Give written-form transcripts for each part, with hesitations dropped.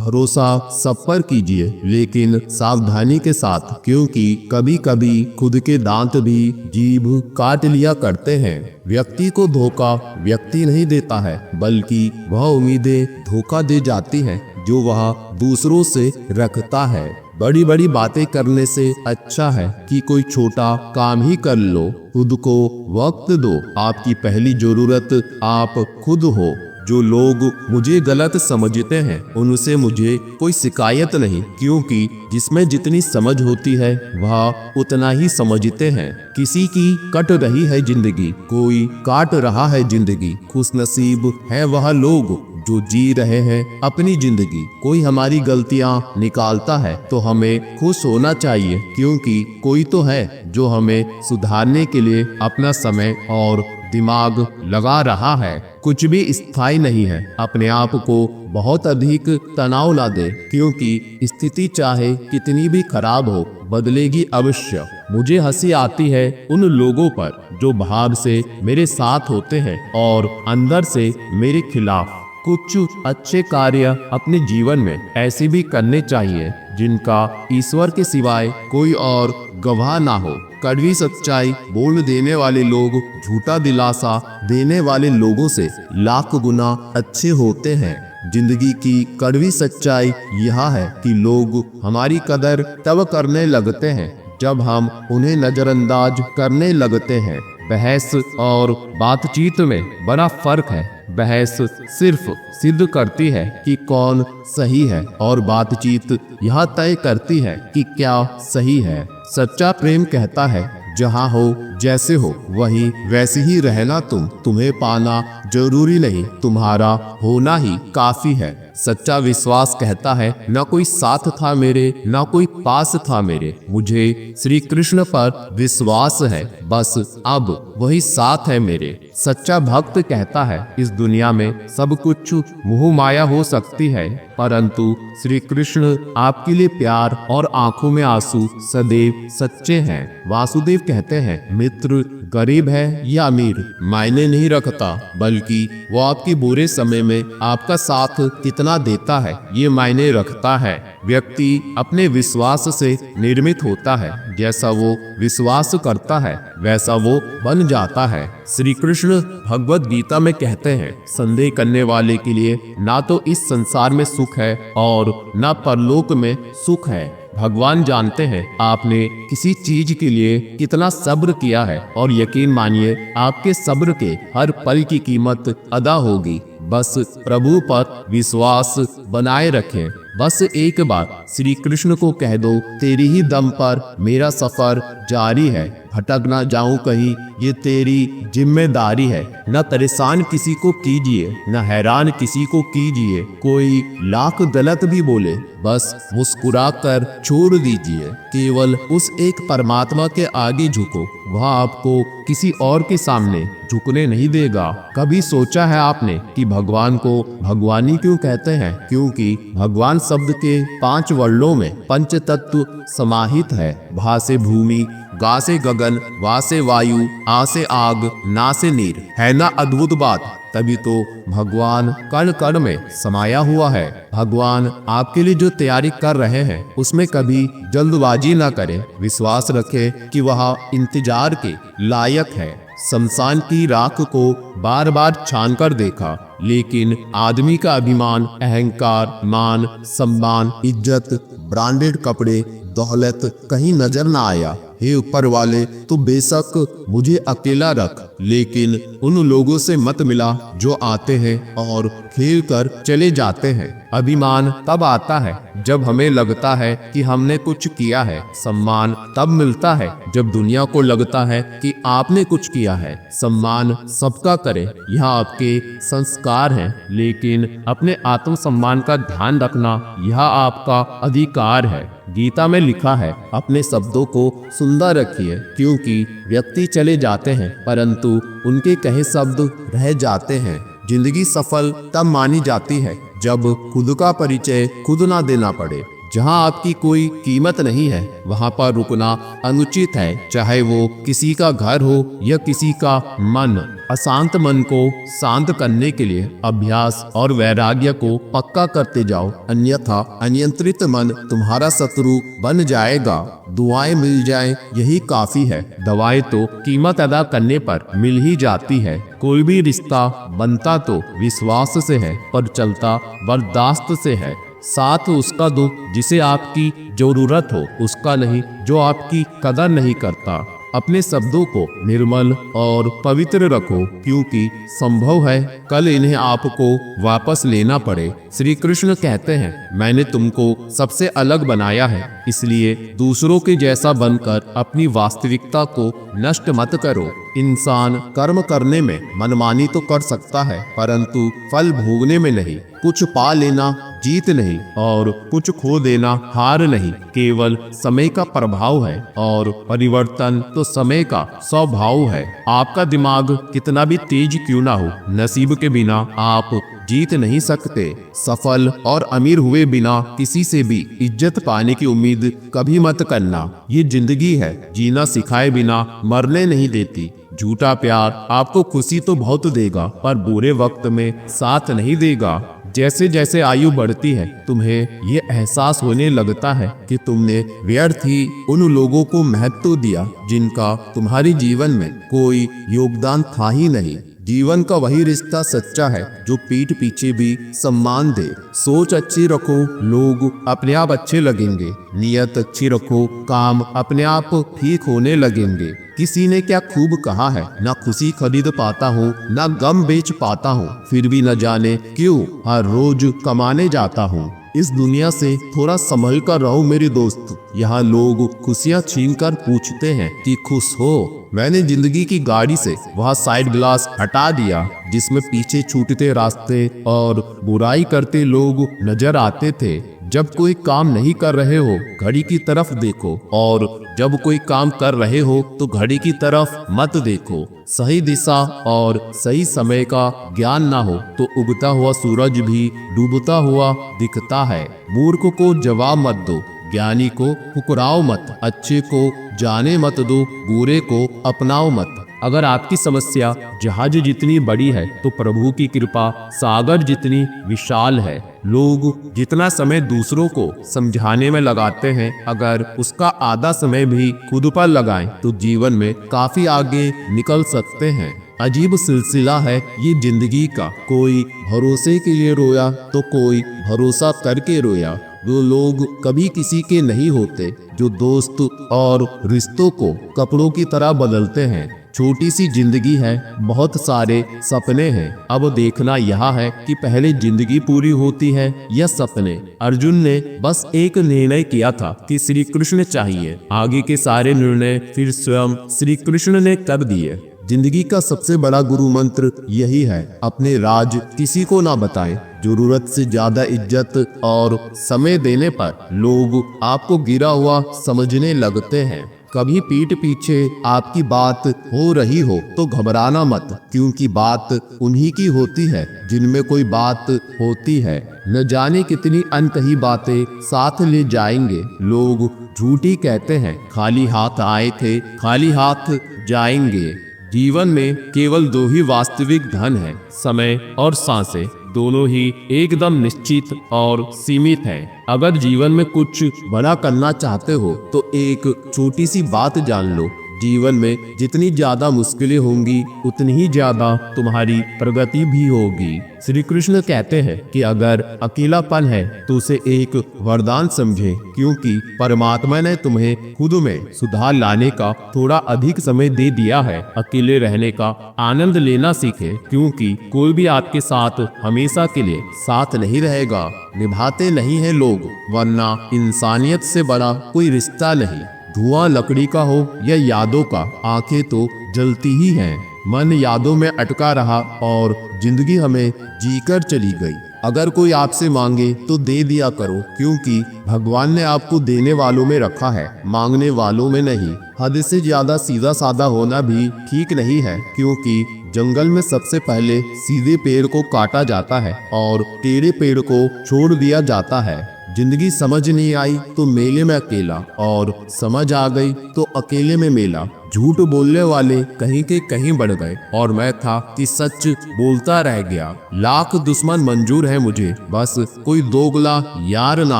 भरोसा सब पर कीजिए, लेकिन सावधानी के साथ, क्योंकि कभी कभी खुद के दांत भी जीभ काट लिया करते हैं। व्यक्ति को धोखा व्यक्ति नहीं देता है, बल्कि वह उम्मीदें धोखा दे जाती हैं जो वह दूसरों से रखता है। बड़ी बड़ी बातें करने से अच्छा है कि कोई छोटा काम ही कर लो। खुद को वक्त दो। आपकी पहली जरूरत आप खुद हो। जो लोग मुझे गलत समझते हैं उनसे मुझे कोई शिकायत नहीं, क्योंकि जिसमें जितनी समझ होती है वह उतना ही समझते हैं। किसी की कट रही है जिंदगी, कोई काट रहा है जिंदगी। खुशनसीब है वह लोग जो जी रहे हैं अपनी जिंदगी। कोई हमारी गलतियां निकालता है तो हमें खुश होना चाहिए, क्योंकि कोई तो है जो हमें सुधारने के लिए अपना समय और दिमाग लगा रहा है। कुछ भी स्थायी नहीं है। अपने आप को बहुत अधिक तनाव ना दे, क्योंकि स्थिति चाहे कितनी भी खराब हो बदलेगी अवश्य। मुझे हंसी आती है उन लोगों पर जो बाहर से मेरे साथ होते हैं और अंदर से मेरे खिलाफ। कुछ अच्छे कार्य अपने जीवन में ऐसे भी करने चाहिए जिनका ईश्वर के सिवाय कोई और गवाह ना हो। कड़वी सच्चाई बोल देने वाले लोग झूठा दिलासा देने वाले लोगों से लाख गुना अच्छे होते हैं। जिंदगी की कड़वी सच्चाई यह है कि लोग हमारी कदर तब करने लगते हैं जब हम उन्हें नजरअंदाज करने लगते हैं। बहस और बातचीत में बड़ा फर्क है। बहस सिर्फ सिद्ध करती है कि कौन सही है और बातचीत यह तय करती है कि क्या सही है। सच्चा प्रेम कहता है जहाँ हो जैसे हो वही वैसे ही रहना। तुम्हें पाना जरूरी नहीं, तुम्हारा होना ही काफी है। सच्चा विश्वास कहता है न कोई साथ था मेरे, न कोई पास था मेरे, मुझे श्री कृष्ण पर विश्वास है, बस अब वही साथ है मेरे। सच्चा भक्त कहता है इस दुनिया में सब कुछ मोह माया हो सकती है, परंतु श्री कृष्ण आपके लिए प्यार और आंखों में आंसू सदैव सच्चे हैं। वासुदेव कहते हैं मित्र गरीब है या अमीर मायने नहीं रखता, बल्कि वो आपके बुरे समय में आपका साथ कितना देता है ये मायने रखता है। व्यक्ति अपने विश्वास से निर्मित होता है। जैसा वो विश्वास करता है वैसा वो बन जाता है। श्री कृष्ण भगवद गीता में कहते हैं संदेह करने वाले के लिए ना तो इस संसार में सुख है और ना परलोक में सुख है। भगवान जानते हैं आपने किसी चीज के लिए कितना सब्र किया है, और यकीन मानिए आपके सब्र के हर पल की कीमत अदा होगी। बस प्रभु पर विश्वास बनाए रखें। बस एक बार श्री कृष्ण को कह दो तेरी ही दम पर मेरा सफर जारी है, भटक ना जाऊं कहीं ये तेरी जिम्मेदारी है। न परेशान किसी को कीजिए, न हैरान किसी को कीजिए। कोई लाख गलत भी बोले बस मुस्कुरा कर छोड़ दीजिए। केवल उस एक परमात्मा के आगे झुको, वह आपको किसी और के सामने झुकने नहीं देगा। कभी सोचा है आपने कि भगवान को भगवानी क्यों कहते हैं? क्योंकि भगवान शब्द के 5 वर्णों में पंच तत्व समाहित है। भा से भूमि, गा से गगन, वा से वायु, आ से आग, ना से नीर। है ना अद्भुत बात? तभी तो भगवान कण कण में समाया हुआ है। भगवान आपके लिए जो तैयारी कर रहे हैं उसमें कभी जल्दबाजी ना करें। विश्वास रखें कि वह इंतजार के लायक है। शमशान की राख को बार बार छान कर देखा, लेकिन आदमी का अभिमान, अहंकार, मान, सम्मान, इज्जत, ब्रांडेड कपड़े, दौलत कहीं नजर ना आया। हे ऊपर वाले, तो बेशक मुझे अकेला रख, लेकिन उन लोगों से मत मिला जो आते हैं और खेल कर चले जाते हैं। अभिमान तब आता है जब हमें लगता है कि हमने कुछ किया है। सम्मान तब मिलता है जब दुनिया को लगता है कि आपने कुछ किया है। सम्मान सबका करें, यह आपके संस्कार हैं, लेकिन अपने आत्म सम्मान का ध्यान रखना यह आपका अधिकार है। गीता में लिखा है अपने शब्दों को सुंदर रखिए, क्योंकि व्यक्ति चले जाते हैं परंतु उनके कहे शब्द रह जाते हैं। जिंदगी सफल तब मानी जाती है जब खुद का परिचय खुद ना देना पड़े। जहाँ आपकी कोई कीमत नहीं है वहाँ पर रुकना अनुचित है। चाहे वो किसी का घर हो या किसी का मन। अशांत मन को शांत करने के लिए अभ्यास और वैराग्य को पक्का करते जाओ, अन्यथा अनियंत्रित मन तुम्हारा शत्रु बन जाएगा। दुआएं मिल जाएं यही काफी है। दवाएं तो कीमत अदा करने पर मिल ही जाती है। कोई भी रिश्ता बनता तो विश्वास से है, पर चलता बर्दाश्त से है। साथ उसका दो जिसे आपकी जरूरत हो, उसका नहीं जो आपकी कदर नहीं करता। अपने शब्दों को निर्मल और पवित्र रखो, क्योंकि संभव है कल इन्हें आपको वापस लेना पड़े। श्री कृष्ण कहते हैं, मैंने तुमको सबसे अलग बनाया है, इसलिए दूसरों के जैसा बनकर अपनी वास्तविकता को नष्ट मत करो। इंसान कर्म करने में मनमानी तो कर सकता है, परंतु फल भोगने में नहीं। कुछ पा लेना जीत नहीं और कुछ खो देना हार नहीं, केवल समय का प्रभाव है और परिवर्तन तो समय का स्वभाव है। आपका दिमाग कितना भी तेज क्यों ना हो, नसीब के बिना आप जीत नहीं सकते। सफल और अमीर हुए बिना किसी से भी इज्जत पाने की उम्मीद कभी मत करना। ये जिंदगी है, जीना सिखाए बिना मरने नहीं देती। झूठा प्यार आपको खुशी तो बहुत देगा, पर बुरे वक्त में साथ नहीं देगा। जैसे जैसे आयु बढ़ती है, तुम्हें ये एहसास होने लगता है कि तुमने व्यर्थ ही उन लोगों को महत्व दिया जिनका तुम्हारी जीवन में कोई योगदान था ही नहीं। जीवन का वही रिश्ता सच्चा है जो पीठ पीछे भी सम्मान दे। सोच अच्छी रखो, लोग अपने आप अच्छे लगेंगे। नियत अच्छी रखो, काम अपने आप ठीक होने लगेंगे। किसी ने क्या खूब कहा है, ना खुशी खरीद पाता हूँ ना गम बेच पाता हूँ, फिर भी न जाने क्यों हर रोज कमाने जाता हूँ। इस दुनिया से थोड़ा संभल कर रहो मेरे दोस्त। यहाँ लोग खुशियाँ छीन कर पूछते हैं कि खुश हो। मैंने जिंदगी की गाड़ी से वह साइड ग्लास हटा दिया जिसमें पीछे छूटते रास्ते और बुराई करते लोग नजर आते थे। जब कोई काम नहीं कर रहे हो घड़ी की तरफ देखो, और जब कोई काम कर रहे हो तो घड़ी की तरफ मत देखो। सही दिशा और सही समय का ज्ञान ना हो तो उगता हुआ सूरज भी डूबता हुआ दिखता है। मूर्ख को जवाब मत दो, ज्ञानी को ठुकराओ मत, अच्छे को जाने मत दो, बुरे को अपनाओ मत। अगर आपकी समस्या जहाज जितनी बड़ी है तो प्रभु की कृपा सागर जितनी विशाल है। लोग जितना समय दूसरों को समझाने में लगाते हैं, अगर उसका आधा समय भी खुद पर लगाएं तो जीवन में काफी आगे निकल सकते हैं। अजीब सिलसिला है ये जिंदगी का। कोई भरोसे के लिए रोया तो कोई भरोसा करके रोया। वो लोग कभी किसी के नहीं होते जो दोस्त और रिश्तों को कपड़ों की तरह बदलते हैं। छोटी सी जिंदगी है, बहुत सारे सपने हैं। अब देखना यह है कि पहले जिंदगी पूरी होती है या सपने। अर्जुन ने बस एक निर्णय किया था कि श्री कृष्ण चाहिए। आगे के सारे निर्णय फिर स्वयं श्री कृष्ण ने कर दिए। जिंदगी का सबसे बड़ा गुरु मंत्र यही है, अपने राज किसी को ना बताएं। जरूरत से ज्यादा इज्जत और समय देने पर लोग आपको गिरा हुआ समझने लगते हैं। कभी पीठ पीछे आपकी बात हो रही हो तो घबराना मत, क्योंकि बात उन्हीं की होती है जिनमें कोई बात होती है। न जाने कितनी अनकही बातें साथ ले जाएंगे। लोग झूठी कहते हैं, खाली हाथ आए थे खाली हाथ जाएंगे। जीवन में केवल दो ही वास्तविक धन है, समय और सांसें। दोनों ही एकदम निश्चित और सीमित है। अगर जीवन में कुछ बड़ा करना चाहते हो तो एक छोटी सी बात जान लो, जीवन में जितनी ज्यादा मुश्किलें होंगी उतनी ही ज्यादा तुम्हारी प्रगति भी होगी। श्री कृष्ण कहते हैं कि अगर अकेलापन है तो उसे एक वरदान समझे, क्योंकि परमात्मा ने तुम्हें खुद में सुधार लाने का थोड़ा अधिक समय दे दिया है। अकेले रहने का आनंद लेना सीखे, क्योंकि कोई भी आपके साथ हमेशा के लिए साथ नहीं रहेगा। निभाते नहीं है लोग, वरना इंसानियत से बड़ा कोई रिश्ता नहीं। धुआं लकड़ी का हो या यादों का, आंखें तो जलती ही हैं। मन यादों में अटका रहा और जिंदगी हमें जीकर चली गई। अगर कोई आपसे मांगे तो दे दिया करो, क्योंकि भगवान ने आपको देने वालों में रखा है, मांगने वालों में नहीं। हद से ज्यादा सीधा साधा होना भी ठीक नहीं है, क्योंकि जंगल में सबसे पहले सीधे पेड़ को काटा जाता है और टेढ़े पेड़ को छोड़ दिया जाता है। जिंदगी समझ नहीं आई तो मेले में अकेला, और समझ आ गई तो अकेले में मेला। झूठ बोलने वाले कहीं के कहीं बढ़ गए, और मैं था कि सच बोलता रह गया। लाख दुश्मन मंजूर है मुझे, बस कोई दोगला यार ना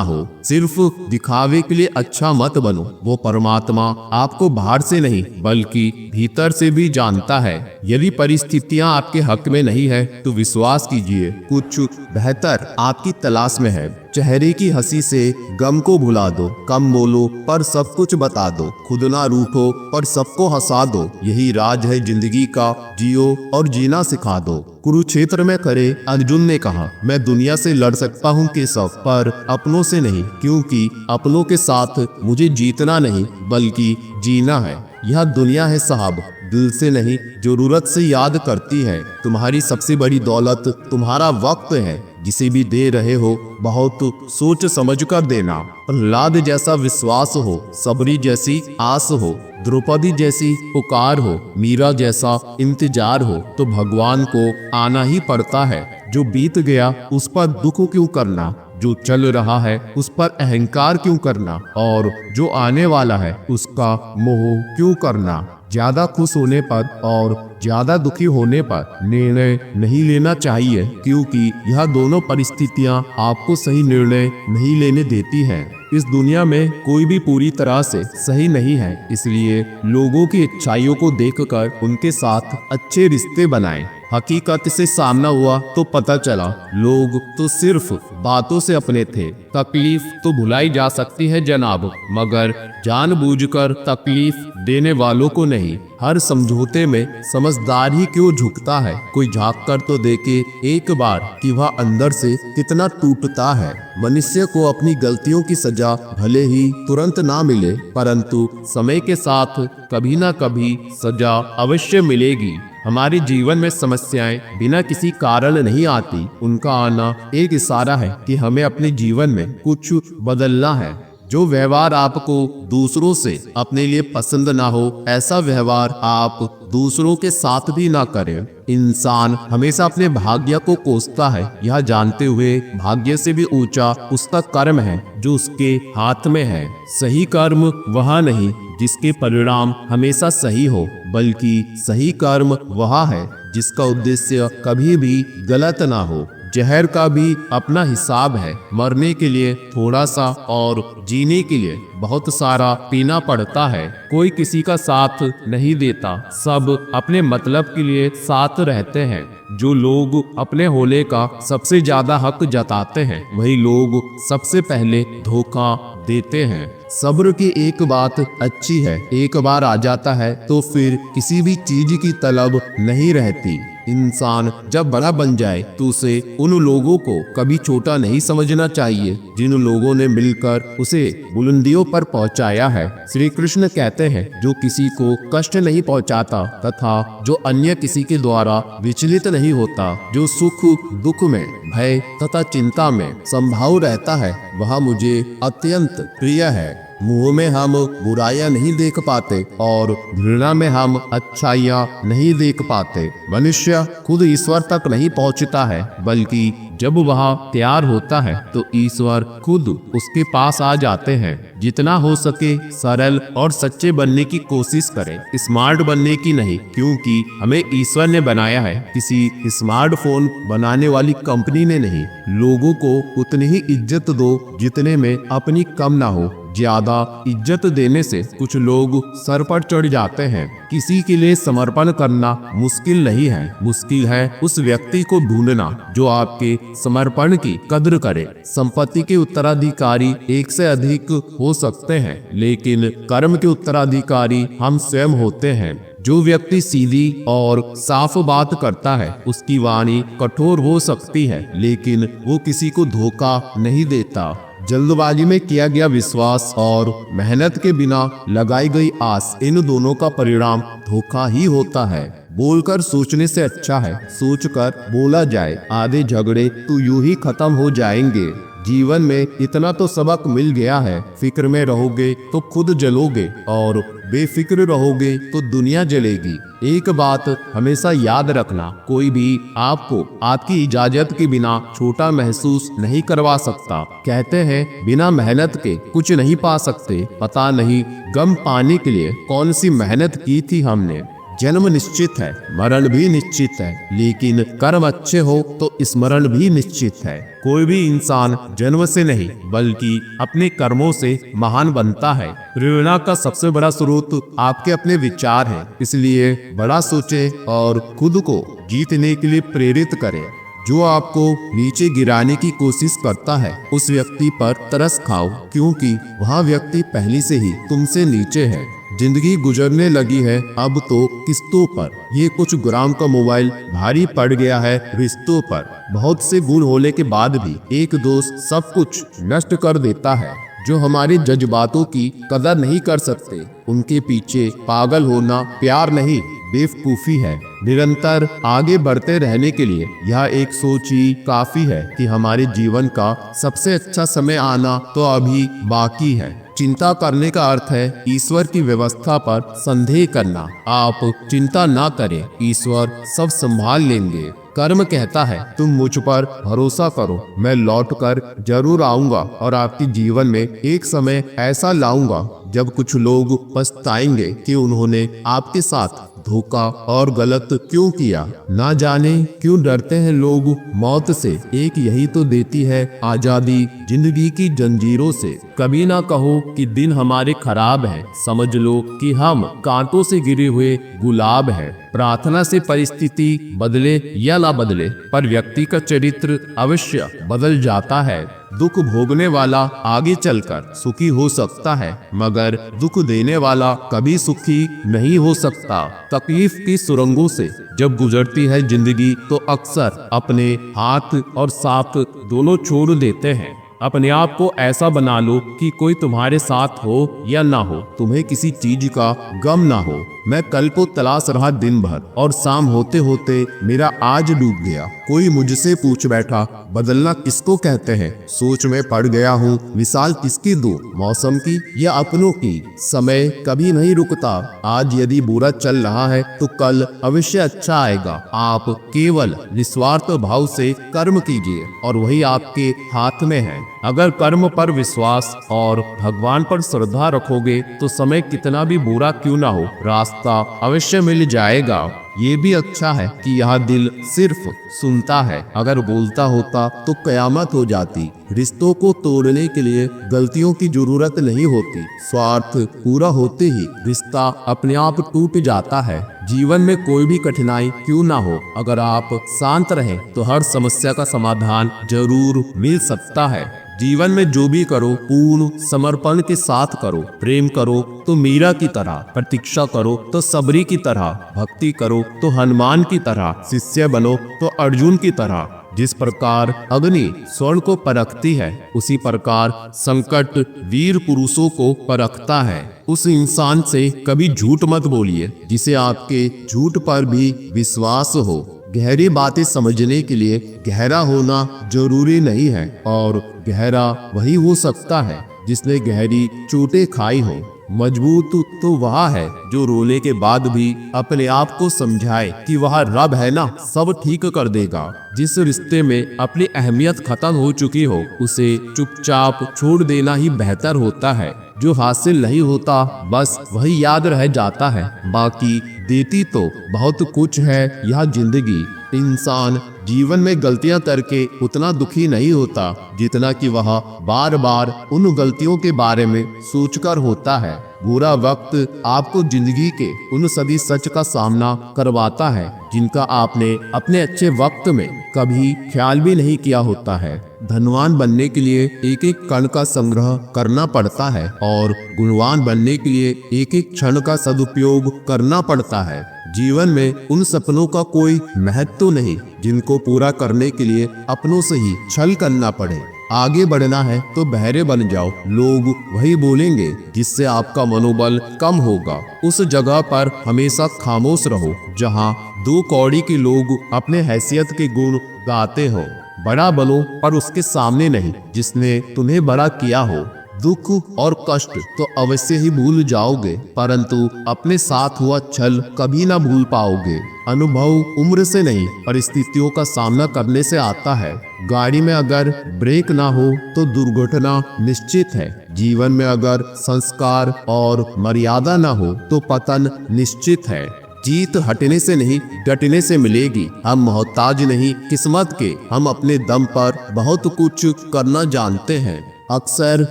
हो। सिर्फ दिखावे के लिए अच्छा मत बनो, वो परमात्मा आपको बाहर से नहीं बल्कि भीतर से भी जानता है। यदि परिस्थितियां आपके हक में नहीं है तो विश्वास कीजिए कुछ बेहतर आपकी तलाश में है। चेहरे की हंसी से गम को भुला दो, कम बोलो पर सब कुछ बता दो, खुद ना रूठो पर सबको हंसा दो। यही राज है जिंदगी का, जियो और जीना सिखा दो। कुरुक्षेत्र में खड़े अर्जुन ने कहा, मैं दुनिया से लड़ सकता हूँ केशव, पर अपनों से नहीं, क्योंकि अपनों के साथ मुझे जीतना नहीं बल्कि जीना है। यह दुनिया है साहब, दिल से नहीं जरूरत से याद करती है। तुम्हारी सबसे बड़ी दौलत तुम्हारा वक्त है, जिसे भी दे रहे हो बहुत सोच समझ कर देना। प्रहलाद जैसा विश्वास हो, सबरी जैसी आस हो, द्रौपदी जैसी पुकार हो, मीरा जैसा इंतजार हो, तो भगवान को आना ही पड़ता है। जो बीत गया उस पर दुख क्यों करना, जो चल रहा है उस पर अहंकार क्यों करना, और जो आने वाला है उसका मोह क्यों करना। ज्यादा खुश होने पर और ज्यादा दुखी होने पर निर्णय नहीं लेना चाहिए, क्योंकि यह दोनों परिस्थितियां आपको सही निर्णय नहीं लेने देती हैं। इस दुनिया में कोई भी पूरी तरह से सही नहीं है, इसलिए लोगों की अच्छाइयों को देखकर उनके साथ अच्छे रिश्ते बनाएं। हकीकत से सामना हुआ तो पता चला लोग तो सिर्फ बातों से अपने थे। तकलीफ तो भुलाई जा सकती है जनाब, मगर जानबूझकर तकलीफ देने वालों को नहीं। हर समझौते में समझदार ही क्यों झुकता है। कोई झांक कर तो देखे एक बार कि वह अंदर से कितना टूटता है। मनुष्य को अपनी गलतियों की सजा भले ही तुरंत ना मिले, परंतु समय के साथ कभी ना कभी सजा अवश्य मिलेगी। हमारे जीवन में समस्याएं बिना किसी कारण नहीं आती, उनका आना एक इशारा है कि हमें अपने जीवन में कुछ बदलना है। जो व्यवहार आपको दूसरों से अपने लिए पसंद ना हो, ऐसा व्यवहार आप दूसरों के साथ भी ना करें। इंसान हमेशा अपने भाग्य को कोसता है, यह जानते हुए भाग्य से भी ऊंचा उसका कर्म है जो उसके हाथ में है। सही कर्म वह नहीं जिसके परिणाम हमेशा सही हो, बल्कि सही कर्म वह है जिसका उद्देश्य कभी भी गलत ना हो। जहर का भी अपना हिसाब है, मरने के लिए थोड़ा सा और जीने के लिए बहुत सारा पीना पड़ता है। कोई किसी का साथ नहीं देता, सब अपने मतलब के लिए साथ रहते हैं। जो लोग अपने होने का सबसे ज्यादा हक जताते हैं, वही लोग सबसे पहले धोखा देते हैं। सब्र की एक बात अच्छी है, एक बार आ जाता है तो फिर किसी भी चीज की तलब नहीं रहती। इंसान जब बड़ा बन जाए तो उसे उन लोगों को कभी छोटा नहीं समझना चाहिए जिन लोगों ने मिलकर उसे बुलंदियों पर पहुंचाया है। श्री कृष्ण कहते हैं, जो किसी को कष्ट नहीं पहुंचाता तथा जो अन्य किसी के द्वारा विचलित नहीं होता, जो सुख दुख में, भय तथा चिंता में संभाव रहता है, वह मुझे अत्यंत प्रिय है। मुंह में हम बुराइयां नहीं देख पाते और घृणा में हम अच्छाइयां नहीं देख पाते। मनुष्य खुद ईश्वर तक नहीं पहुंचता है, बल्कि जब वह तैयार होता है तो ईश्वर खुद उसके पास आ जाते हैं। जितना हो सके सरल और सच्चे बनने की कोशिश करें, स्मार्ट बनने की नहीं, क्योंकि हमें ईश्वर ने बनाया है, किसी स्मार्टफोन बनाने वाली कंपनी ने नहीं। लोगों को उतनी ही इज्जत दो जितने में अपनी कम ना हो। ज्यादा इज्जत देने से कुछ लोग सर पर चढ़ जाते हैं। किसी के लिए समर्पण करना मुश्किल नहीं है, मुश्किल है उस व्यक्ति को ढूंढना जो आपके समर्पण की कद्र करे। संपत्ति के उत्तराधिकारी एक से अधिक हो सकते हैं, लेकिन कर्म के उत्तराधिकारी हम स्वयं होते हैं। जो व्यक्ति सीधी और साफ बात करता है, उसकी वाणी कठोर हो सकती है, लेकिन वो किसी को धोखा नहीं देता। जल्दबाजी में किया गया विश्वास और मेहनत के बिना लगाई गई आस, इन दोनों का परिणाम धोखा ही होता है। बोलकर सोचने से अच्छा है सोचकर बोला जाए। आधे झगड़े तो यूं ही खत्म हो जाएंगे। जीवन में इतना तो सबक मिल गया है, फिक्र में रहोगे तो खुद जलोगे और बेफिक्र रहोगे तो दुनिया जलेगी। एक बात हमेशा याद रखना, कोई भी आपको आपकी इजाजत के बिना छोटा महसूस नहीं करवा सकता। कहते हैं बिना मेहनत के कुछ नहीं पा सकते, पता नहीं गम पाने के लिए कौन सी मेहनत की थी हमने। जन्म निश्चित है, मरण भी निश्चित है, लेकिन कर्म अच्छे हो तो स्मरण भी निश्चित है। कोई भी इंसान जन्म से नहीं बल्कि अपने कर्मों से महान बनता है। प्रेरणा का सबसे बड़ा स्रोत आपके अपने विचार हैं, इसलिए बड़ा सोचें और खुद को जीतने के लिए प्रेरित करें। जो आपको नीचे गिराने की कोशिश करता है उस व्यक्ति पर तरस खाओ, क्योंकि वह व्यक्ति पहले से ही तुमसे नीचे है। जिंदगी गुजरने लगी है अब तो किस्तों पर। ये कुछ ग्राम का मोबाइल भारी पड़ गया है रिश्तों पर। बहुत से गुण होने के बाद भी एक दोस्त सब कुछ नष्ट कर देता है। जो हमारे जज्बातों की कदर नहीं कर सकते उनके पीछे पागल होना प्यार नहीं बेवकूफी है। निरंतर आगे बढ़ते रहने के लिए यह एक सोच ही काफी है कि हमारे जीवन का सबसे अच्छा समय आना तो अभी बाकी है। चिंता करने का अर्थ है ईश्वर की व्यवस्था पर संदेह करना। आप चिंता ना करें, ईश्वर सब संभाल लेंगे। कर्म कहता है तुम मुझ पर भरोसा करो, मैं लौट कर जरूर आऊंगा और आपके जीवन में एक समय ऐसा लाऊंगा जब कुछ लोग पछताएंगे कि उन्होंने आपके साथ धोखा और गलत क्यों किया। ना जाने क्यों डरते हैं लोग मौत से, एक यही तो देती है आजादी जिंदगी की जंजीरों से। कभी ना कहो कि दिन हमारे खराब हैं, समझ लो कि हम कांटों से गिरे हुए गुलाब हैं। प्रार्थना से परिस्थिति बदले या ना बदले, पर व्यक्ति का चरित्र अवश्य बदल जाता है। दुख भोगने वाला आगे चलकर सुखी हो सकता है, मगर दुख देने वाला कभी सुखी नहीं हो सकता। तकलीफ की सुरंगों से जब गुजरती है जिंदगी तो अक्सर अपने हाथ और सांप दोनों छोड़ देते हैं। अपने आप को ऐसा बना लो कि कोई तुम्हारे साथ हो या ना हो, तुम्हें किसी चीज का गम ना हो। मैं कल को तलाश रहा दिन भर और शाम होते होते मेरा आज डूब गया। कोई मुझसे पूछ बैठा बदलना किसको कहते हैं। सोच में पड़ गया हूँ, मिसाल किसकी दूं, मौसम की या अपनों की। समय कभी नहीं रुकता। आज यदि बुरा चल रहा है तो कल अवश्य अच्छा आएगा। आप केवल निस्वार्थ भाव से कर्म कीजिए और वही आपके हाथ में है। अगर कर्म पर विश्वास और भगवान पर श्रद्धा रखोगे तो समय कितना भी बुरा क्यों ना हो, रास्ता अवश्य मिल जाएगा। ये भी अच्छा है कि यह दिल सिर्फ सुनता है, अगर बोलता होता तो कयामत हो जाती। रिश्तों को तोड़ने के लिए गलतियों की जरूरत नहीं होती, स्वार्थ पूरा होते ही रिश्ता अपने आप टूट जाता है। जीवन में कोई भी कठिनाई क्यों ना हो, अगर आप शांत रहें तो हर समस्या का समाधान जरूर मिल सकता है। जीवन में जो भी करो पूर्ण समर्पण के साथ करो। प्रेम करो तो मीरा की तरह, प्रतीक्षा करो तो सबरी की तरह, भक्ति करो तो हनुमान की तरह, शिष्य बनो तो अर्जुन की तरह। जिस प्रकार अग्नि स्वर्ण को परखती है उसी प्रकार संकट वीर पुरुषों को परखता है। उस इंसान से कभी झूठ मत बोलिए जिसे आपके झूठ पर भी विश्वास हो। गहरी बातें समझने के लिए गहरा होना जरूरी नहीं है, और गहरा वही हो सकता है जिसने गहरी चोटें खाई हो। मजबूत तो वह है जो रोने के बाद भी अपने आप को समझाए कि वह रब है ना, सब ठीक कर देगा। जिस रिश्ते में अपनी अहमियत खत्म हो चुकी हो उसे चुपचाप छोड़ देना ही बेहतर होता है। जो हासिल नहीं होता बस वही याद रह जाता है, बाकी देती तो बहुत कुछ है यह जिंदगी। इंसान जीवन में गलतियां करके उतना दुखी नहीं होता जितना कि वह बार बार उन गलतियों के बारे में सोचकर होता है। बुरा वक्त आपको जिंदगी के उन सभी सच का सामना करवाता है जिनका आपने अपने अच्छे वक्त में कभी ख्याल भी नहीं किया होता है। धनवान बनने के लिए एक एक कण का संग्रह करना पड़ता है और गुणवान बनने के लिए एक एक क्षण का सदुपयोग करना पड़ता है। जीवन में उन सपनों का कोई महत्व नहीं जिनको पूरा करने के लिए अपनों से ही छल करना पड़े। आगे बढ़ना है तो बहरे बन जाओ, लोग वही बोलेंगे जिससे आपका मनोबल कम होगा। उस जगह पर हमेशा खामोश रहो जहां दो कौड़ी के लोग अपने हैसियत के गुण गाते हो। बड़ा बनो पर उसके सामने नहीं जिसने तुम्हें बड़ा किया हो। दुख और कष्ट तो अवश्य ही भूल जाओगे, परंतु अपने साथ हुआ छल कभी ना भूल पाओगे। अनुभव उम्र से नहीं परिस्थितियों का सामना करने से आता है। गाड़ी में अगर ब्रेक ना हो तो दुर्घटना निश्चित है। जीवन में अगर संस्कार और मर्यादा ना हो तो पतन निश्चित है। जीत हटने से नहीं डटने से मिलेगी। हम मोहताज नहीं किस्मत के, हम अपने दम पर बहुत कुछ करना जानते हैं। अक्सर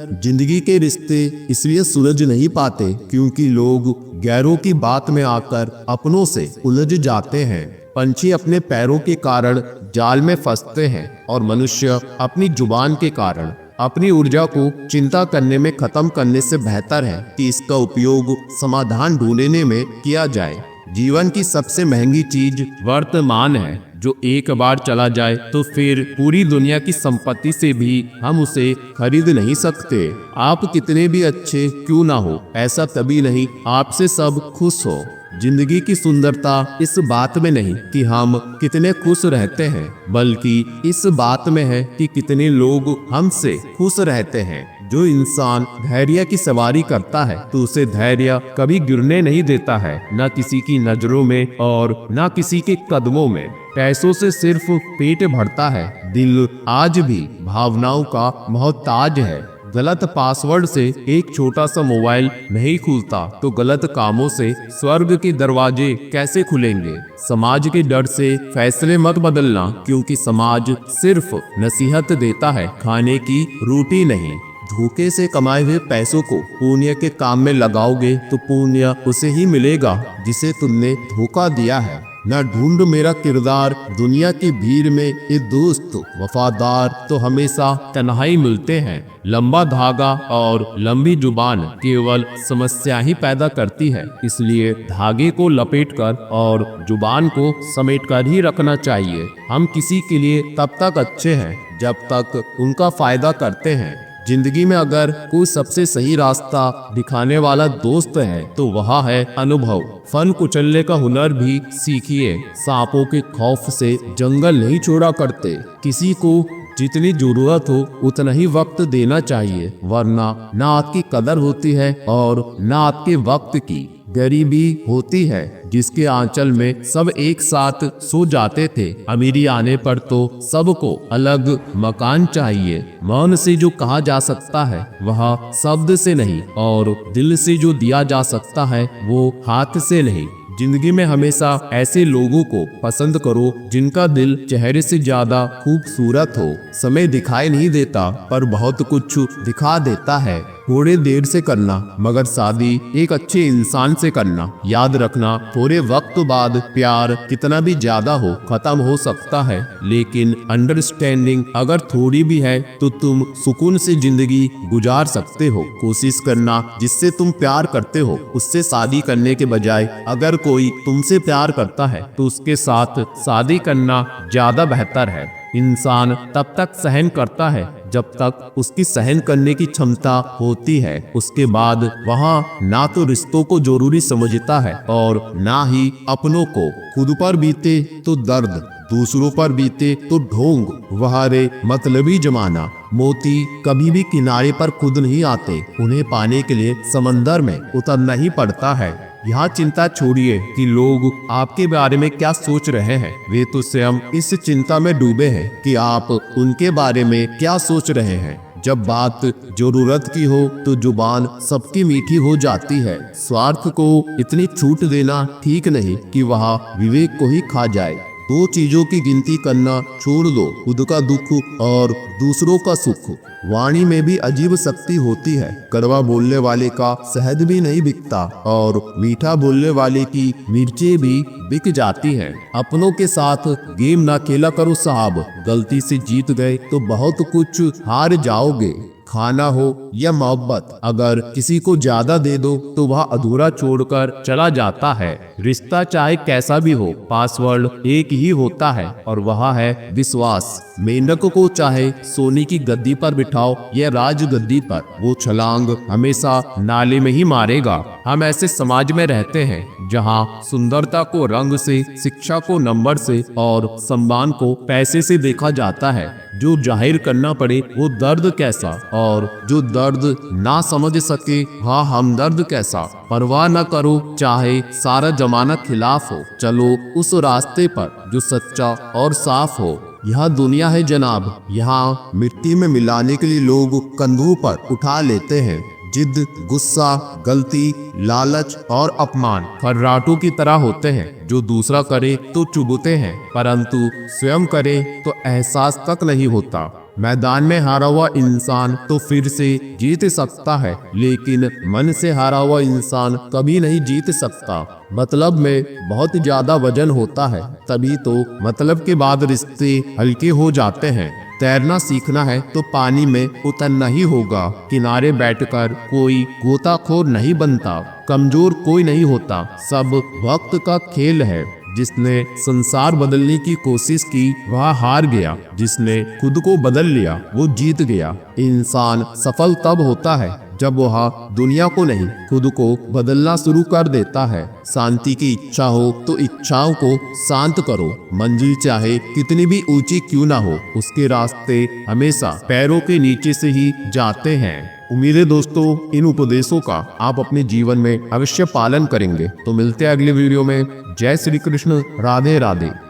जिंदगी के रिश्ते इसलिए सुलझ नहीं पाते क्योंकि लोग गैरों की बात में आकर अपनों से उलझ जाते हैं। पंछी अपने पैरों के कारण जाल में फंसते हैं और मनुष्य अपनी जुबान के कारण। अपनी ऊर्जा को चिंता करने में खत्म करने से बेहतर है कि इसका उपयोग समाधान ढूंढने में किया जाए। जीवन की सबसे महंगी चीज वर्तमान है। जो एक बार चला जाए तो फिर पूरी दुनिया की संपत्ति से भी हम उसे खरीद नहीं सकते। आप कितने भी अच्छे क्यों ना हो, ऐसा कभी नहीं आपसे सब खुश हो। जिंदगी की सुंदरता इस बात में नहीं कि हम कितने खुश रहते हैं, बल्कि इस बात में है कि कितने लोग हमसे खुश रहते हैं। जो इंसान धैर्य की सवारी करता है तो उसे धैर्य कभी गिरने नहीं देता है, न किसी की नजरों में और न किसी के कदमों में। पैसों से सिर्फ पेट भरता है, दिल आज भी भावनाओं का मोहताज है। गलत पासवर्ड से एक छोटा सा मोबाइल नहीं खुलता तो गलत कामों से स्वर्ग के दरवाजे कैसे खुलेंगे। समाज के डर से फैसले मत बदलना क्योंकि समाज सिर्फ नसीहत देता है, खाने की रोटी नहीं। धोखे से कमाए हुए पैसों को पुण्य के काम में लगाओगे तो पुण्य उसे ही मिलेगा जिसे तुमने धोखा दिया है। न ढूंढ मेरा किरदार दुनिया की भीड़ में, ये दोस्त वफादार तो हमेशा तन्हाई मिलते हैं। लंबा धागा और लंबी जुबान केवल समस्या ही पैदा करती है, इसलिए धागे को लपेटकर और जुबान को समेटकर ही रखना चाहिए। हम किसी के लिए तब तक अच्छे हैं जब तक उनका फायदा करते हैं। जिंदगी में अगर कोई सबसे सही रास्ता दिखाने वाला दोस्त है तो वह है अनुभव। फन कुचलने का हुनर भी सीखिए। सांपों के खौफ से जंगल नहीं छोड़ा करते। किसी को जितनी जरूरत हो उतना ही वक्त देना चाहिए, वरना ना आपकी कदर होती है और ना आपके वक्त की। गरीबी होती है जिसके आंचल में सब एक साथ सो जाते थे। अमीरी आने पर तो सबको अलग मकान चाहिए। मौन से जो कहा जा सकता है वह शब्द से नहीं, और दिल से जो दिया जा सकता है वो हाथ से नहीं। जिंदगी में हमेशा ऐसे लोगों को पसंद करो जिनका दिल चेहरे से ज्यादा खूबसूरत हो। समय दिखाई नहीं देता पर बहुत कुछ दिखा देता है। थोड़े देर से करना मगर शादी एक अच्छे इंसान से करना। याद रखना थोड़े वक्त बाद प्यार कितना भी ज्यादा हो खत्म हो सकता है, लेकिन अंडरस्टैंडिंग अगर थोड़ी भी है तो तुम सुकून से जिंदगी गुजार सकते हो। कोशिश करना जिससे तुम प्यार करते हो उससे शादी करने के बजाय अगर कोई तुमसे प्यार करता है तो उसके साथ शादी करना ज्यादा बेहतर है। इंसान तब तक सहन करता है जब तक उसकी सहन करने की क्षमता होती है। उसके बाद वहाँ ना तो रिश्तों को जरूरी समझता है और ना ही अपनों को। खुद पर बीते तो दर्द, दूसरों पर बीते तो ढोंग। वह रे मतलबी जमाना। मोती कभी भी किनारे पर खुद नहीं आते, उन्हें पाने के लिए समंदर में उतरना ही पड़ता है। यहाँ चिंता छोड़िए कि लोग आपके बारे में क्या सोच रहे हैं, वे तो स्वयं इस चिंता में डूबे हैं कि आप उनके बारे में क्या सोच रहे हैं। जब बात जरूरत की हो तो जुबान सबकी मीठी हो जाती है। स्वार्थ को इतनी छूट देना ठीक नहीं कि वह विवेक को ही खा जाए। दो चीजों की गिनती करना छोड़ दो, खुद का दुख और दूसरों का सुख। वाणी में भी अजीब शक्ति होती है। कड़वा बोलने वाले का शहद भी नहीं बिकता और मीठा बोलने वाले की मिर्चें भी बिक जाती हैं। अपनों के साथ गेम ना खेला करो साहब, गलती से जीत गए तो बहुत कुछ हार जाओगे। खाना हो या मोहब्बत, अगर किसी को ज्यादा दे दो तो वह अधूरा छोड़कर चला जाता है। रिश्ता चाहे कैसा भी हो, पासवर्ड एक ही होता है और वह है विश्वास। मेंढक को चाहे सोने की गद्दी पर बिठाओ या राज गद्दी पर, वो छलांग हमेशा नाले में ही मारेगा। हम ऐसे समाज में रहते हैं जहाँ सुंदरता को रंग से, शिक्षा को नंबर से और सम्मान को पैसे से देखा जाता है। जो जाहिर करना पड़े वो दर्द कैसा, और जो दर्द ना समझ सके वह हमदर्द कैसा। परवाह न करो चाहे सारा जमाना खिलाफ हो, चलो उस रास्ते पर जो सच्चा और साफ हो। यह दुनिया है जनाब, यहाँ मिट्टी में मिलाने के लिए लोग कंधों पर उठा लेते हैं। जिद, गुस्सा, गलती, लालच और अपमान फर्राटों की तरह होते हैं जो दूसरा करे तो चुभते हैं, परंतु स्वयं करे तो एहसास तक नहीं होता। मैदान में हारा हुआ इंसान तो फिर से जीत सकता है, लेकिन मन से हारा हुआ इंसान कभी नहीं जीत सकता। मतलब में बहुत ज्यादा वजन होता है, तभी तो मतलब के बाद रिश्ते हल्के हो जाते हैं। तैरना सीखना है तो पानी में उतरना ही होगा। किनारे बैठकर कोई गोताखोर नहीं बनता, कमजोर कोई नहीं होता, सब वक्त का खेल है। जिसने संसार बदलने की कोशिश की वह हार गया, जिसने खुद को बदल लिया वो जीत गया। इंसान सफल तब होता है जब वह दुनिया को नहीं खुद को बदलना शुरू कर देता है। शांति की इच्छा हो तो इच्छाओं को शांत करो। मंजिल चाहे कितनी भी ऊंची क्यों ना हो, उसके रास्ते हमेशा पैरों के नीचे से ही जाते हैं। उम्मीद है दोस्तों इन उपदेशों का आप अपने जीवन में अवश्य पालन करेंगे। तो मिलते हैं अगले वीडियो में। जय श्री कृष्ण, राधे राधे।